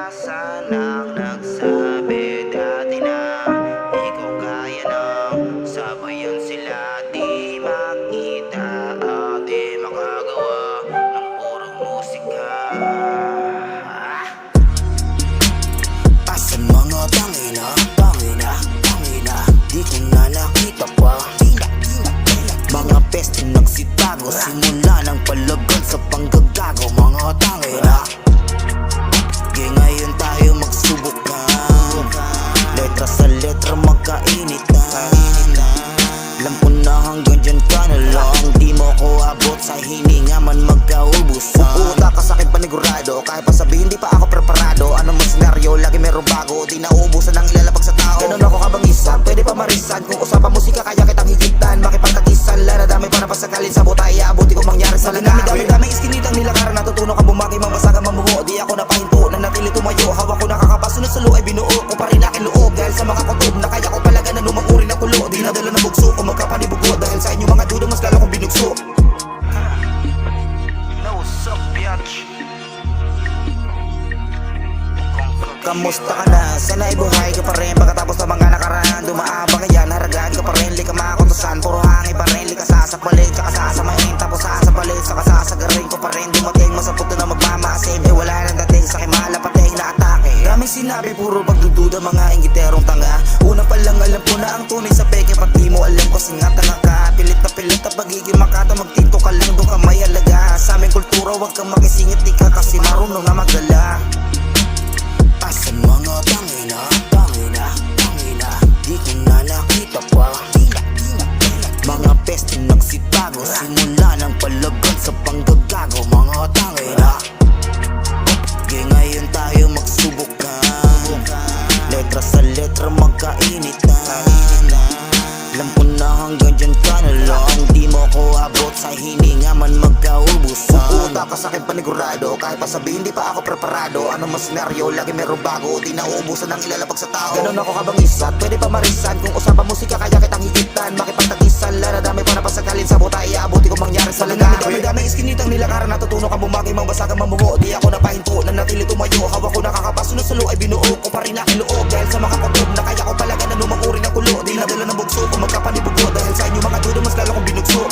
Nasaan ang nagsabi dati na ikaw kaya ng sabayan sila? Di makita at di makagawa ng purong musika. Asan mga tangina, tangina, tangina, di ko na nakita pa. Mga peste nagsitago, simula ng palagan sa panggagago. Mga tangina, ngayon tayo magsubukan. Letra sa letra magkainitan. Alam ko na hanggang dyan ka na lang. Di mo ko abot sa hininga man magkaubusan. Uuta ka sa'kin panigurado, kahit pa sabihin di pa ako preparado. Ano man senaryo, lagi meron bago. Di nauubusan ang ilalapag sa tao. Ganun ako kabangisan, pwede pa marisan. Kung usapan musika kaya kitang higitan. Makipagtakisan, laradami para pasagalin sa butay. Abuti ko mangyari sa lagawin. Dami-dami iskinitang nilakaran, natutunan kang bumaki, mabasagan mamuho. Di ako napahinto, na natili tumayo. Hawak ko nakakapasunod sa loob ay binuo ko pa rin aking loob. Dahil sa mga kutob na kaya ko palaga na lumang-uri na kulo. Di nadala na bugso ko magkapanibugo. Dahil sa inyo mga dudo mas lalo kong binugso. No suck, bitch. Kamusta ka na? Sana'y buhay ka pa rin pagkatapos ng mga nakaraan. Dumaabang ka yan, haragaan ka pa rin. Lika makutusan, puro hangin pa rin. Lika sasapalit, tsaka sasamahin. Tapos sasapalit, saka sasagarin ko pa rin. Dumating mo sa punto na magmamasim. Eh wala nang dating sa kimalapating na atake. Daming sinabi, puro pagdududa, mga ingiterong tanga. Una pa lang alam ko na ang tunay sa peke. Pati mo alam ko singat na ka. Pilit na pagiging makata. Magtinto ka lang, doon ka may alaga. Sa aming kultura, huwag kang makisingit. Di ka kasi marunong na magdala. Asan mga tangina, tangina, tangina, di ko na nakita pa. Mga peste nagsitago, simula ng palagan sa panggagago. Mga tangina, ngayon tayo magsubukan. Letra sa letra magkainitan. Alam ko na hanggang dyan ka na lang. Di mo ko abot sa hininga man magkaubusan. Uuta ka sa'kin panigurado, kahit pa sabihin di pa ako preparado. Ano mas senaryo, lagi meron bago. Di nauubusan ang ilalapag sa tao. Ganun ako kabangisan, pwede pa marisan. Kung usapan musika kaya kitang higitan. Makipagtakisan, laradami para pasagalin sa butay. Abuti ko mangyari sa lagawin. Dami iskinitang nilakaran, natutunan kang bumaki, mabasagan mamuho. Di ako napahinto, na natili tumayo. Hawak ko nakakapasunod sa loob ay binuo ko pa rin aking loob. Dahil sa mga kutob na kaya ko palaga na lumang uri ng kulo. Di nadala ng bugso ko magkapanibugo. Dahil sa inyo mga dudo mas lalo kong binugso.